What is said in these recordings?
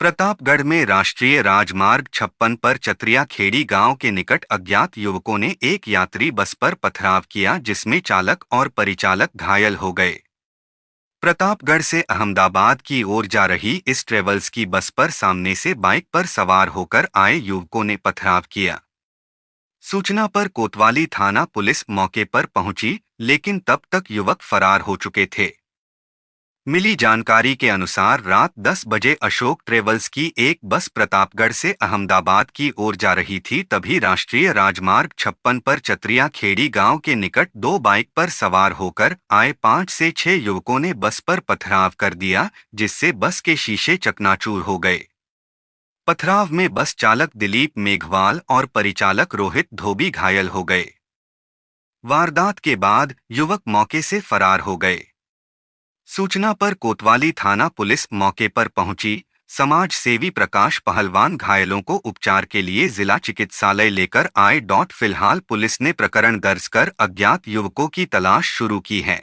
प्रतापगढ़ में राष्ट्रीय राजमार्ग 56 पर चतरिया खेड़ी गांव के निकट अज्ञात युवकों ने एक यात्री बस पर पथराव किया जिसमें चालक और परिचालक घायल हो गए। प्रतापगढ़ से अहमदाबाद की ओर जा रही इस ट्रेवल्स की बस पर सामने से बाइक पर सवार होकर आए युवकों ने पथराव किया। सूचना पर कोतवाली थाना पुलिस मौके पर पहुंची, लेकिन तब तक युवक फरार हो चुके थे। मिली जानकारी के अनुसार रात 10 बजे अशोक ट्रेवल्स की एक बस प्रतापगढ़ से अहमदाबाद की ओर जा रही थी, तभी राष्ट्रीय राजमार्ग 56 पर चतरिया खेड़ी गांव के निकट दो बाइक पर सवार होकर आए 5 से 6 युवकों ने बस पर पथराव कर दिया, जिससे बस के शीशे चकनाचूर हो गए। पथराव में बस चालक दिलीप मेघवाल और परिचालक रोहित धोबी घायल हो गए। वारदात के बाद युवक मौके से फरार हो गए। सूचना पर कोतवाली थाना पुलिस मौके पर पहुंची। समाज सेवी प्रकाश पहलवान घायलों को उपचार के लिए जिला चिकित्सालय लेकर आए। फिलहाल पुलिस ने प्रकरण दर्ज कर अज्ञात युवकों की तलाश शुरू की है।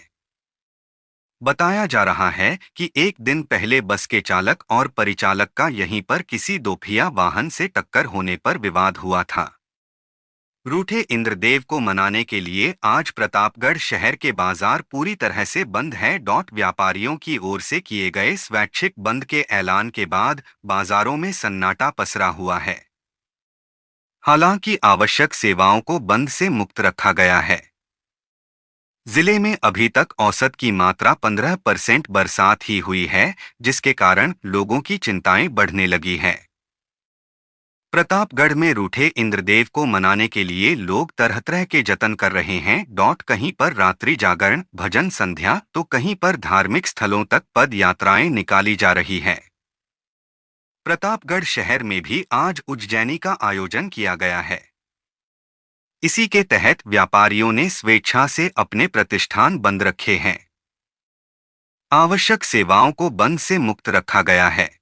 बताया जा रहा है कि एक दिन पहले बस के चालक और परिचालक का यहीं पर किसी दोपहिया वाहन से टक्कर होने पर विवाद हुआ था। रूठे इंद्रदेव को मनाने के लिए आज प्रतापगढ़ शहर के बाजार पूरी तरह से बंद हैं। व्यापारियों की ओर से किए गए स्वैच्छिक बंद के ऐलान के बाद बाजारों में सन्नाटा पसरा हुआ है। हालांकि आवश्यक सेवाओं को बंद से मुक्त रखा गया है। जिले में अभी तक औसत की मात्रा 15% बरसात ही हुई है, जिसके कारण लोगों की चिंताएं बढ़ने लगी हैं। प्रतापगढ़ में रूठे इंद्रदेव को मनाने के लिए लोग तरह तरह के जतन कर रहे हैं। कहीं पर रात्रि जागरण, भजन संध्या तो कहीं पर धार्मिक स्थलों तक पद यात्राएं निकाली जा रही है। प्रतापगढ़ शहर में भी आज उज्जैनी का आयोजन किया गया है। इसी के तहत व्यापारियों ने स्वेच्छा से अपने प्रतिष्ठान बंद रखे हैं। आवश्यक सेवाओं को बंद से मुक्त रखा गया है।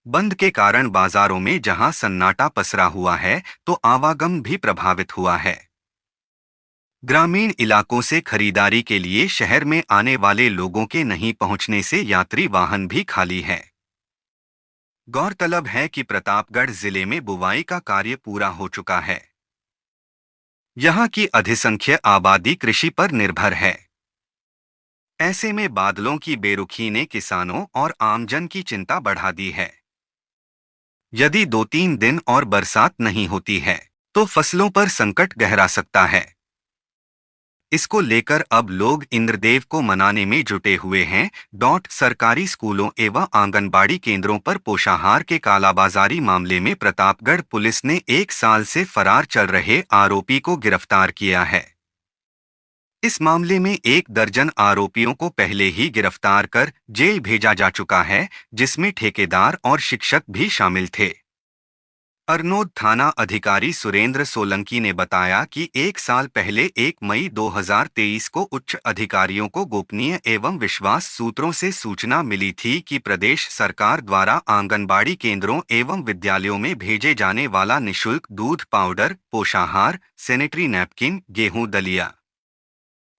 बंद के कारण बाजारों में जहां सन्नाटा पसरा हुआ है, तो आवागम भी प्रभावित हुआ है। ग्रामीण इलाकों से खरीदारी के लिए शहर में आने वाले लोगों के नहीं पहुंचने से यात्री वाहन भी खाली है। गौरतलब है कि प्रतापगढ़ जिले में बुवाई का कार्य पूरा हो चुका है। यहां की अधिसंख्य आबादी कृषि पर निर्भर है। ऐसे में बादलों की बेरुखी ने किसानों और आमजन की चिंता बढ़ा दी है। यदि 2-3 दिन और बरसात नहीं होती है, तो फसलों पर संकट गहरा सकता है। इसको लेकर अब लोग इंद्रदेव को मनाने में जुटे हुए हैं। सरकारी स्कूलों एवं आंगनबाड़ी केंद्रों पर पोषाहार के कालाबाजारी मामले में प्रतापगढ़ पुलिस ने 1 साल से फरार चल रहे आरोपी को गिरफ्तार किया है। इस मामले में 1 दर्जन आरोपियों को पहले ही गिरफ्तार कर जेल भेजा जा चुका है, जिसमें ठेकेदार और शिक्षक भी शामिल थे। अरनोद थाना अधिकारी सुरेंद्र सोलंकी ने बताया कि 1 साल पहले 1 मई 2023 को उच्च अधिकारियों को गोपनीय एवं विश्वास सूत्रों से सूचना मिली थी कि प्रदेश सरकार द्वारा आंगनबाड़ी केंद्रों एवं विद्यालयों में भेजे जाने वाला निःशुल्क दूध पाउडर, पोषाहार, सैनिटरी नैपकिन, गेहूं, दलिया,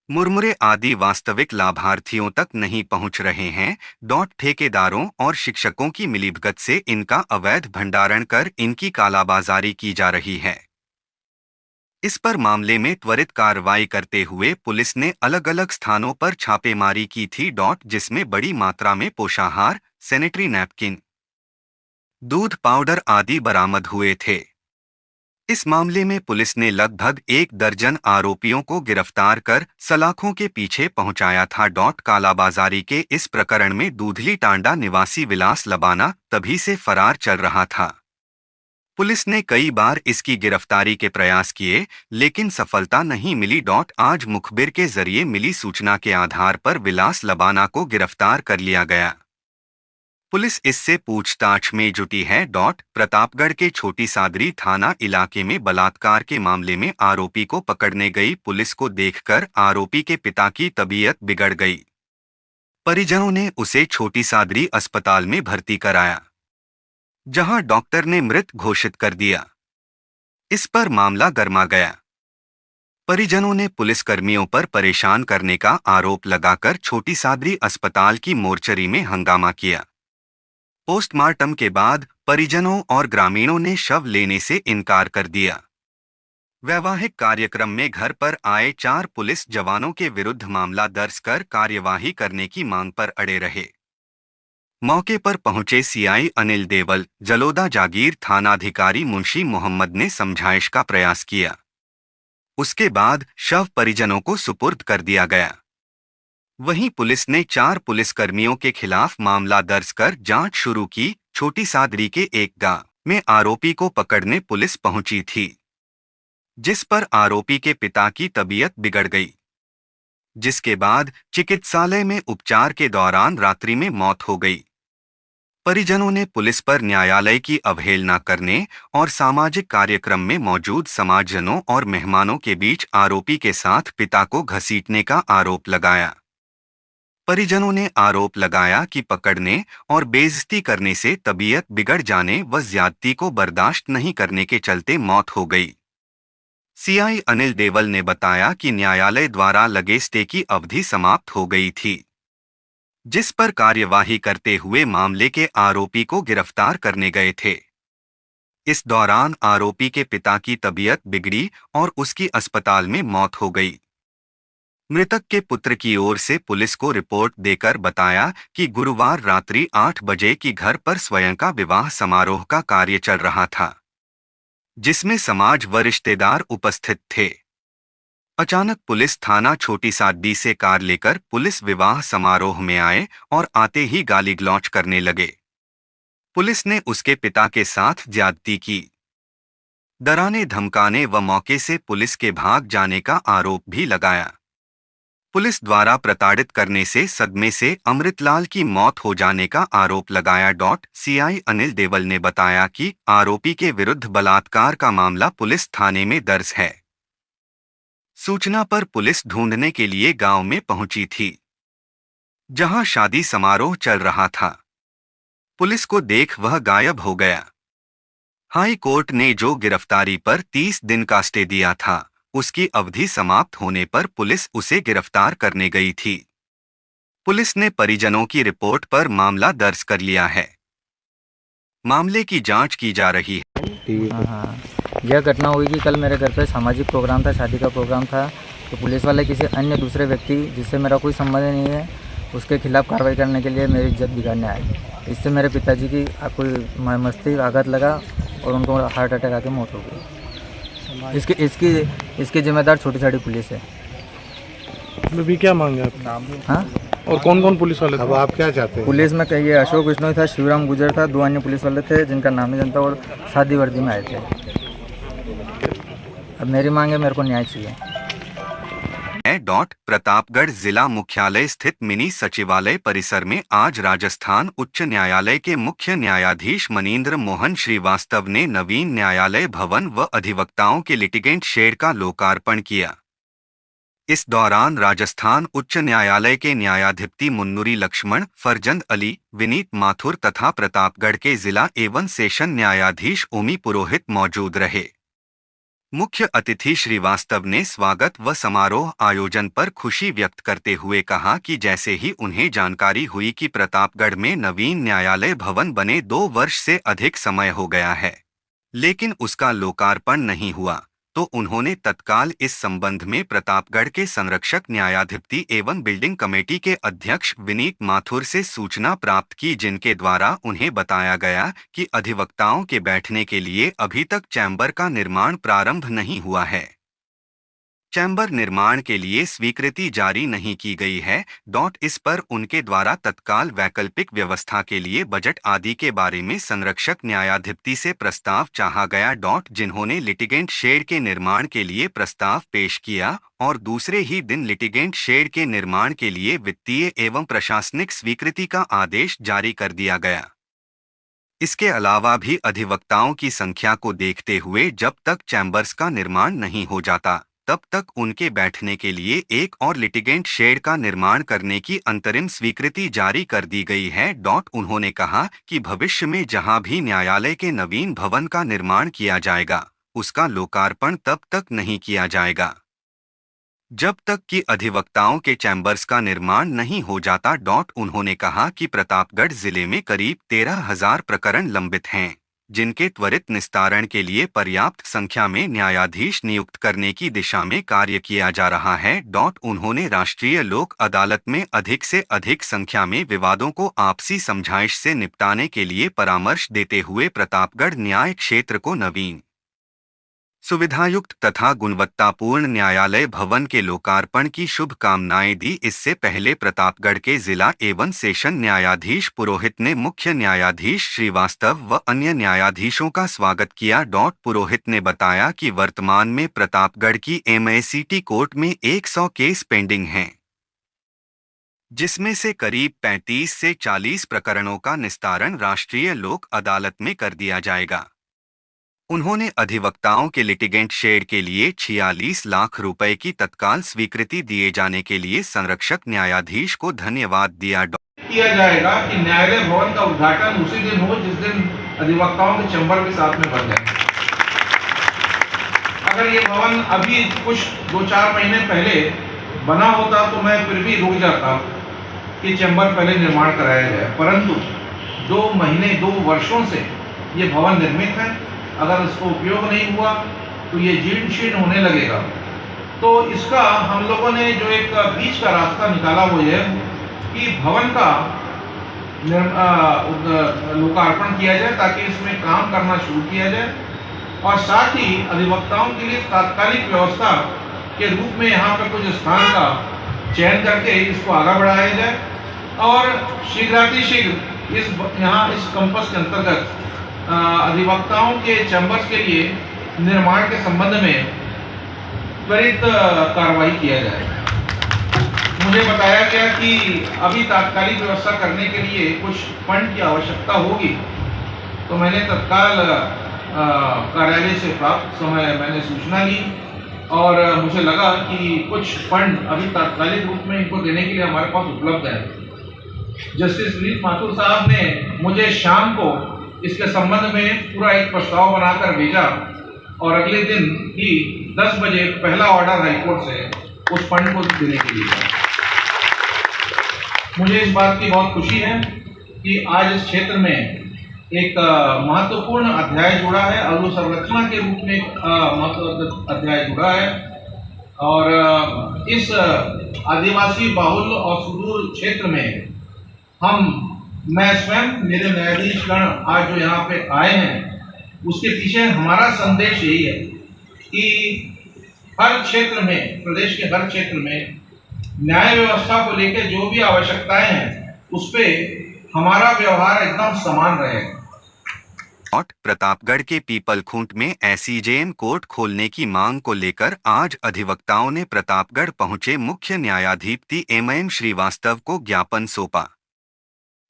मुरमुरे आदि वास्तविक लाभार्थियों तक नहीं पहुंच रहे हैं। ठेकेदारों और शिक्षकों की मिलीभगत से इनका अवैध भंडारण कर इनकी कालाबाजारी की जा रही है। इस पर मामले में त्वरित कार्रवाई करते हुए पुलिस ने अलग अलग स्थानों पर छापेमारी की थी, जिसमें बड़ी मात्रा में पोषाहार, सैनिटरी नैपकिन, दूध पाउडर आदि बरामद हुए थे। इस मामले में पुलिस ने लगभग 1 दर्जन आरोपियों को गिरफ्तार कर सलाखों के पीछे पहुंचाया था। कालाबाजारी के इस प्रकरण में दूधली टांडा निवासी विलास लबाना तभी से फरार चल रहा था। पुलिस ने कई बार इसकी गिरफ्तारी के प्रयास किए, लेकिन सफलता नहीं मिली। आज मुखबिर के जरिए मिली सूचना के आधार पर विलास लबाना को गिरफ्तार कर लिया गया। पुलिस इससे पूछताछ में जुटी है। प्रतापगढ़ के छोटी सादरी थाना इलाके में बलात्कार के मामले में आरोपी को पकड़ने गई पुलिस को देखकर आरोपी के पिता की तबीयत बिगड़ गई। परिजनों ने उसे छोटी सादरी अस्पताल में भर्ती कराया, जहां डॉक्टर ने मृत घोषित कर दिया। इस पर मामला गरमा गया। परिजनों ने पुलिसकर्मियों पर परेशान करने का आरोप लगाकर छोटी सादरी अस्पताल की मोर्चरी में हंगामा किया। पोस्टमार्टम के बाद परिजनों और ग्रामीणों ने शव लेने से इनकार कर दिया। वैवाहिक कार्यक्रम में घर पर आए 4 पुलिस जवानों के विरुद्ध मामला दर्ज कर कार्यवाही करने की मांग पर अड़े रहे। मौके पर पहुंचे सीआई अनिल देवल, जलोदा जागीर थानाधिकारी मुंशी मोहम्मद ने समझाइश का प्रयास किया। उसके बाद शव परिजनों को सुपुर्द कर दिया गया। वहीं पुलिस ने 4 पुलिसकर्मियों के खिलाफ मामला दर्ज कर जांच शुरू की। छोटी सादरी के एक गांव में आरोपी को पकड़ने पुलिस पहुंची थी, जिस पर आरोपी के पिता की तबीयत बिगड़ गई, जिसके बाद चिकित्सालय में उपचार के दौरान रात्रि में मौत हो गई। परिजनों ने पुलिस पर न्यायालय की अवहेलना करने और सामाजिक कार्यक्रम में मौजूद समाजजनों और मेहमानों के बीच आरोपी के साथ पिता को घसीटने का आरोप लगाया। परिजनों ने आरोप लगाया कि पकड़ने और बेइज्जती करने से तबीयत बिगड़ जाने व ज्यादती को बर्दाश्त नहीं करने के चलते मौत हो गई। सीआई अनिल देवल ने बताया कि न्यायालय द्वारा लगे स्टे की अवधि समाप्त हो गई थी, जिस पर कार्यवाही करते हुए मामले के आरोपी को गिरफ्तार करने गए थे। इस दौरान आरोपी के पिता की तबीयत बिगड़ी और उसकी अस्पताल में मौत हो गई। मृतक के पुत्र की ओर से पुलिस को रिपोर्ट देकर बताया कि गुरुवार रात्रि 8 बजे की घर पर स्वयं का विवाह समारोह का कार्य चल रहा था, जिसमें समाज व रिश्तेदार उपस्थित थे। अचानक पुलिस थाना छोटी सादड़ी से कार लेकर पुलिस विवाह समारोह में आए और आते ही गाली गलौच करने लगे। पुलिस ने उसके पिता के साथ ज्यादती की, डराने धमकाने व मौके से पुलिस के भाग जाने का आरोप भी लगाया। पुलिस द्वारा प्रताड़ित करने से सदमे से अमृतलाल की मौत हो जाने का आरोप लगाया। सीआई अनिल देवल ने बताया कि आरोपी के विरुद्ध बलात्कार का मामला पुलिस थाने में दर्ज है। सूचना पर पुलिस ढूंढने के लिए गांव में पहुंची थी, जहां शादी समारोह चल रहा था। पुलिस को देख वह गायब हो गया। हाई कोर्ट ने जो गिरफ्तारी पर 30 दिन का स्टे दिया था, उसकी अवधि समाप्त होने पर पुलिस उसे गिरफ्तार करने गई थी। पुलिस ने परिजनों की रिपोर्ट पर मामला दर्ज कर लिया है। मामले की जांच की जा रही है। हाँ, यह घटना हुई कि कल मेरे घर पे सामाजिक प्रोग्राम था, शादी का प्रोग्राम था। तो पुलिस वाले किसी अन्य दूसरे व्यक्ति जिससे मेरा कोई संबंध नहीं है, उसके खिलाफ कार्रवाई करने के लिए मेरी इज्जत बिगाड़ने आए। इससे मेरे पिताजी की कोई मस्तिष्क आघात लगा और उनको हार्ट अटैक आके मौत हो गई। इसकी जिम्मेदार छोटी साड़ी पुलिस है। अभी क्या मांगे आप? हाँ, और कौन कौन पुलिस वाले थे? अब आप क्या चाहते हैं? पुलिस में कहिए अशोक विष्णु था, शिवराम गुजर था, 2 अन्य पुलिस वाले थे जिनका नाम नहीं जानता और शादी वर्दी में आए थे। अब मेरी मांग है, मेरे को न्याय चाहिए। प्रतापगढ़ जिला मुख्यालय स्थित मिनी सचिवालय परिसर में आज राजस्थान उच्च न्यायालय के मुख्य न्यायाधीश मनीन्द्र मोहन श्रीवास्तव ने नवीन न्यायालय भवन व अधिवक्ताओं के लिटिगेंट शेड का लोकार्पण किया। इस दौरान राजस्थान उच्च न्यायालय के न्यायाधिपति मुन्नुरी लक्ष्मण, फरजंद अली, विनीत माथुर तथा प्रतापगढ़ के जिला एवं सेशन न्यायाधीश ओमी पुरोहित मौजूद रहे। मुख्य अतिथि श्रीवास्तव ने स्वागत व समारोह आयोजन पर खुशी व्यक्त करते हुए कहा कि जैसे ही उन्हें जानकारी हुई कि प्रतापगढ़ में नवीन न्यायालय भवन बने 2 वर्ष से अधिक समय हो गया है, लेकिन उसका लोकार्पण नहीं हुआ, तो उन्होंने तत्काल इस संबंध में प्रतापगढ़ के संरक्षक न्यायाधिपति एवं बिल्डिंग कमेटी के अध्यक्ष विनीत माथुर से सूचना प्राप्त की, जिनके द्वारा उन्हें बताया गया कि अधिवक्ताओं के बैठने के लिए अभी तक चैम्बर का निर्माण प्रारंभ नहीं हुआ है। चैम्बर निर्माण के लिए स्वीकृति जारी नहीं की गई है। इस पर उनके द्वारा तत्काल वैकल्पिक व्यवस्था के लिए बजट आदि के बारे में संरक्षक न्यायाधिपति से प्रस्ताव चाहा गया। जिन्होंने लिटिगेंट शेड के निर्माण के लिए प्रस्ताव पेश किया और दूसरे ही दिन लिटिगेंट शेड के निर्माण के लिए वित्तीय एवं प्रशासनिक स्वीकृति का आदेश जारी कर दिया गया। इसके अलावा भी अधिवक्ताओं की संख्या को देखते हुए जब तक चैम्बर्स का निर्माण नहीं हो जाता, तब तक उनके बैठने के लिए एक और लिटिगेंट शेड का निर्माण करने की अंतरिम स्वीकृति जारी कर दी गई है। उन्होंने कहा कि भविष्य में जहां भी न्यायालय के नवीन भवन का निर्माण किया जाएगा, उसका लोकार्पण तब तक नहीं किया जाएगा जब तक कि अधिवक्ताओं के चैम्बर्स का निर्माण नहीं हो जाता। उन्होंने कहा कि प्रतापगढ़ जिले में करीब 13,000 प्रकरण लंबित हैं, जिनके त्वरित निस्तारण के लिए पर्याप्त संख्या में न्यायाधीश नियुक्त करने की दिशा में कार्य किया जा रहा है। उन्होंने राष्ट्रीय लोक अदालत में अधिक से अधिक संख्या में विवादों को आपसी समझाइश से निपटाने के लिए परामर्श देते हुए प्रतापगढ़ न्याय क्षेत्र को नवीन, सुविधायुक्त तथा गुणवत्तापूर्ण न्यायालय भवन के लोकार्पण की शुभकामनाएं दी। इससे पहले प्रतापगढ़ के जिला एवं सेशन न्यायाधीश पुरोहित ने मुख्य न्यायाधीश श्रीवास्तव व अन्य न्यायाधीशों का स्वागत किया। पुरोहित ने बताया कि वर्तमान में प्रतापगढ़ की MACT कोर्ट में 100 केस पेंडिंग हैं, जिसमें से करीब 35 से 40 प्रकरणों का निस्तारण राष्ट्रीय लोक अदालत में कर दिया जाएगा। उन्होंने अधिवक्ताओं के लिटिगेंट शेड के लिए 46 लाख रुपए की तत्काल स्वीकृति दिए जाने के लिए संरक्षक न्यायाधीश को धन्यवाद दिया। किया जाएगा कि न्यायालय भवन का उद्घाटन उसी दिन हो जिस दिन अधिवक्ताओं के चैम्बर के साथ में बन जाए। अगर ये भवन अभी कुछ 2-4 महीने पहले बना होता तो मैं फिर भी रुक जाता कि चैम्बर पहले निर्माण कराया जाए, परंतु 2 वर्षों से ये भवन निर्मित है। अगर इसको उपयोग नहीं हुआ तो ये जीर्ण शीर्ण होने लगेगा। तो इसका हम लोगों ने जो एक बीच का रास्ता निकाला वो है कि भवन का लोकार्पण किया जाए ताकि इसमें काम करना शुरू किया जाए, और साथ ही अधिवक्ताओं के लिए तात्कालिक व्यवस्था के रूप में यहाँ पर कुछ स्थान का चयन करके इसको आगे बढ़ाया जाए, और शीघ्रातिशीघ्र इस कैंपस के अंतर्गत अधिवक्ताओं के चैम्बर्स के लिए निर्माण के संबंध में त्वरित कार्रवाई किया जाए। मुझे बताया गया कि अभी तात्कालिक व्यवस्था करने के लिए कुछ फंड की आवश्यकता होगी, तो मैंने तत्काल कार्यालय से प्राप्त समय मैंने सूचना ली और मुझे लगा कि कुछ फंड अभी तात्कालिक रूप में इनको देने के लिए हमारे पास उपलब्ध है। जस्टिस विनीत माथुर साहब ने मुझे शाम को इसके संबंध में पूरा एक प्रस्ताव बनाकर भेजा और अगले दिन ही 10 बजे पहला ऑर्डर हाईकोर्ट से उस फंड को देने के लिए। मुझे इस बात की बहुत खुशी है कि आज इस क्षेत्र में एक महत्वपूर्ण अध्याय जुड़ा है, अधोसंरचना के रूप में महत्वपूर्ण अध्याय जुड़ा है, और इस आदिवासी बाहुल और सुदूर क्षेत्र में मैं स्वयं, मेरे न्यायाधीशगण आज जो यहाँ पे आए हैं, उसके पीछे हमारा संदेश यही है कि हर क्षेत्र में, प्रदेश के हर क्षेत्र में न्याय व्यवस्था को लेकर जो भी आवश्यकताएं हैं उस पे हमारा व्यवहार एकदम समान रहेगा। प्रतापगढ़ के पीपलखूंट में SEJM कोर्ट खोलने की मांग को लेकर आज अधिवक्ताओं ने प्रतापगढ़ पहुंचे मुख्य न्यायाधीश MM श्रीवास्तव को ज्ञापन सौंपा।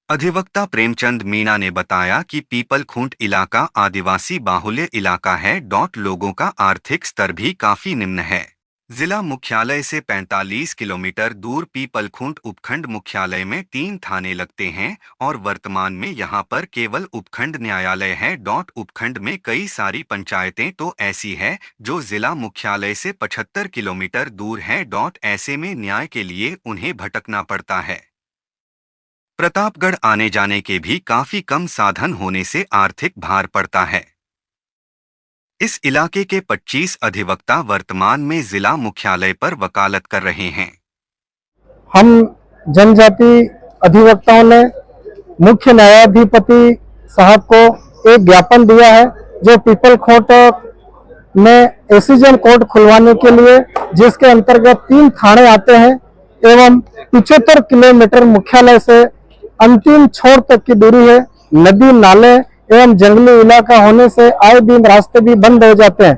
अधिवक्ता प्रेमचंद मीणा ने बताया कि पीपलखूंट इलाका आदिवासी बाहुल्य इलाका है। लोगों का आर्थिक स्तर भी काफी निम्न है। जिला मुख्यालय से 45 किलोमीटर दूर पीपलखूंट उपखंड मुख्यालय में 3 थाने लगते हैं और वर्तमान में यहां पर केवल उपखंड न्यायालय है। उपखंड में कई सारी पंचायतें तो ऐसी है जो जिला मुख्यालय से 75 किलोमीटर दूर है। ऐसे में न्याय के लिए उन्हें भटकना पड़ता है। प्रतापगढ़ आने जाने के भी काफी कम साधन होने से आर्थिक भार पड़ता है। इस इलाके के 25 अधिवक्ता वर्तमान में जिला मुख्यालय पर वकालत कर रहे हैं। हम जनजाति अधिवक्ताओं ने मुख्य न्यायाधिपति साहब को एक ज्ञापन दिया है जो पीपलखूंट में SEJM कोर्ट खुलवाने के लिए, जिसके अंतर्गत 3 थाने आते हैं एवं 75 किलोमीटर मुख्यालय से अंतिम छोर तक की दूरी है। नदी नाले एवं जंगली इलाका होने से आए दिन रास्ते भी बंद हो जाते हैं।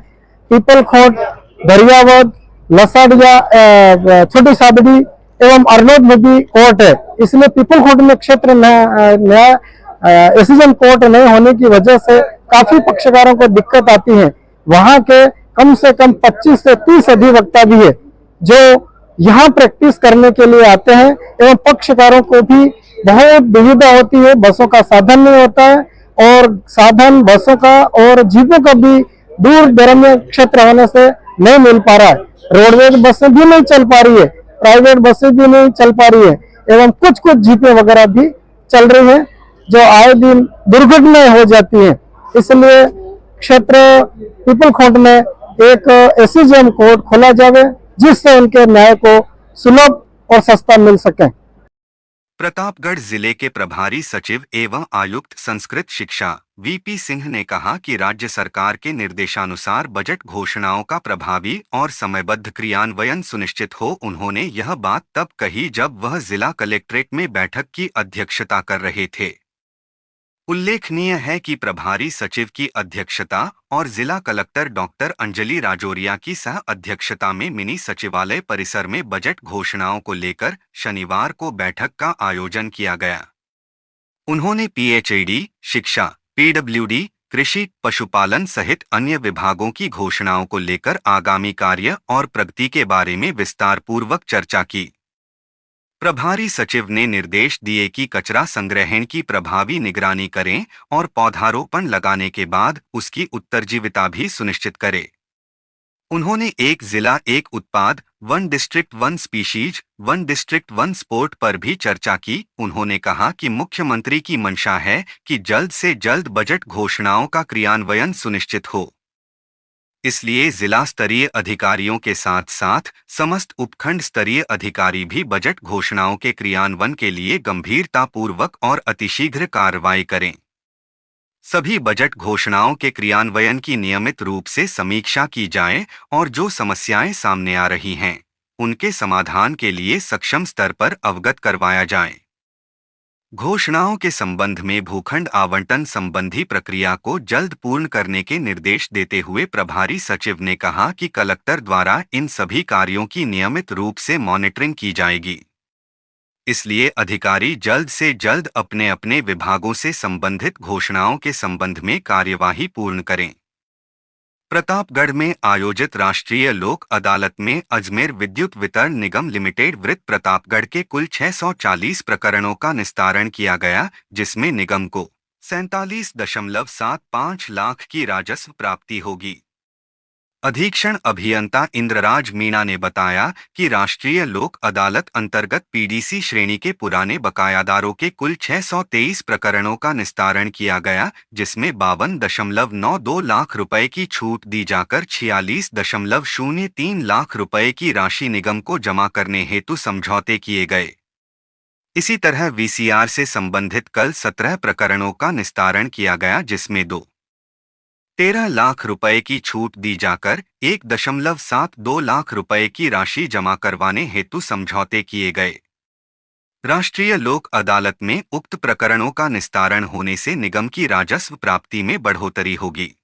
पीपलखूंट, दरियावद, लसाड़िया, छोटी सादड़ी एवं अर्नोद में भी कोर्ट है। इसलिए पीपलखूंट में क्षेत्र न्याय SEJM कोर्ट नहीं होने की वजह से काफी पक्षकारों को दिक्कत आती है। वहां के कम से कम 25 से 30 अधिवक्ता भी है जो यहाँ प्रैक्टिस करने के लिए आते हैं एवं पक्षकारों को भी बहुत दुविधा होती है। बसों का साधन नहीं होता है और साधन बसों का और जीपों का भी दूर दराज क्षेत्र होने से नहीं मिल पा रहा है। रोडवेज बसें भी नहीं चल पा रही है, प्राइवेट बसें भी नहीं चल पा रही है, एवं कुछ कुछ जीपें वगैरह भी चल रही हैं जो आए दिन दुर्घटनाएं हो जाती हैं। इसलिए क्षेत्र पीपल खोट में एक एससीजेएम कोर्ट खोला जाए जिससे उनके न्याय को सुलभ और सस्ता मिल सके। प्रतापगढ़ जिले के प्रभारी सचिव एवं आयुक्त संस्कृत शिक्षा वीपी सिंह ने कहा कि राज्य सरकार के निर्देशानुसार बजट घोषणाओं का प्रभावी और समयबद्ध क्रियान्वयन सुनिश्चित हो। उन्होंने यह बात तब कही जब वह जिला कलेक्ट्रेट में बैठक की अध्यक्षता कर रहे थे। उल्लेखनीय है कि प्रभारी सचिव की अध्यक्षता और जिला कलेक्टर डॉक्टर अंजलि राजौरिया की सह अध्यक्षता में मिनी सचिवालय परिसर में बजट घोषणाओं को लेकर शनिवार को बैठक का आयोजन किया गया। उन्होंने पीएचईडी, शिक्षा, पीडब्ल्यूडी, कृषि, पशुपालन सहित अन्य विभागों की घोषणाओं को लेकर आगामी कार्य और प्रगति के बारे में विस्तारपूर्वक चर्चा की। प्रभारी सचिव ने निर्देश दिए कि कचरा संग्रहण की प्रभावी निगरानी करें और पौधारोपण लगाने के बाद उसकी उत्तरजीविता भी सुनिश्चित करें। उन्होंने एक जिला एक उत्पाद, one district one species, one district one sport पर भी चर्चा की। उन्होंने कहा कि मुख्यमंत्री की मंशा है कि जल्द से जल्द बजट घोषणाओं का क्रियान्वयन सुनिश्चित हो। इसलिए जिला स्तरीय अधिकारियों के साथ साथ समस्त उपखंड स्तरीय अधिकारी भी बजट घोषणाओं के क्रियान्वयन के लिए गंभीरतापूर्वक और अतिशीघ्र कार्रवाई करें। सभी बजट घोषणाओं के क्रियान्वयन की नियमित रूप से समीक्षा की जाए और जो समस्याएं सामने आ रही हैं, उनके समाधान के लिए सक्षम स्तर पर अवगत करवाया जाए। घोषणाओं के संबंध में भूखंड आवंटन संबंधी प्रक्रिया को जल्द पूर्ण करने के निर्देश देते हुए प्रभारी सचिव ने कहा कि कलेक्टर द्वारा इन सभी कार्यों की नियमित रूप से मॉनिटरिंग की जाएगी। इसलिए अधिकारी जल्द से जल्द अपने अपने विभागों से संबंधित घोषणाओं के संबंध में कार्यवाही पूर्ण करें। प्रतापगढ़ में आयोजित राष्ट्रीय लोक अदालत में अजमेर विद्युत वितरण निगम लिमिटेड वृत्त प्रतापगढ़ के कुल 640 प्रकरणों का निस्तारण किया गया, जिसमें निगम को 47.75 लाख की राजस्व प्राप्ति होगी। अधीक्षण अभियंता इंद्रराज मीणा ने बताया कि राष्ट्रीय लोक अदालत अंतर्गत पीडीसी श्रेणी के पुराने बकायादारों के कुल 623 प्रकरणों का निस्तारण किया गया, जिसमें 52.92 लाख रुपए की छूट दी जाकर 46.03 लाख रुपए की राशि निगम को जमा करने हेतु समझौते किए गए। इसी तरह वीसीआर से संबंधित कल 17 प्रकरणों का निस्तारण किया गया, जिसमें 13 लाख रुपए की छूट दी जाकर 1.72 लाख रुपए की राशि जमा करवाने हेतु समझौते किए गए। राष्ट्रीय लोक अदालत में उक्त प्रकरणों का निस्तारण होने से निगम की राजस्व प्राप्ति में बढ़ोतरी होगी।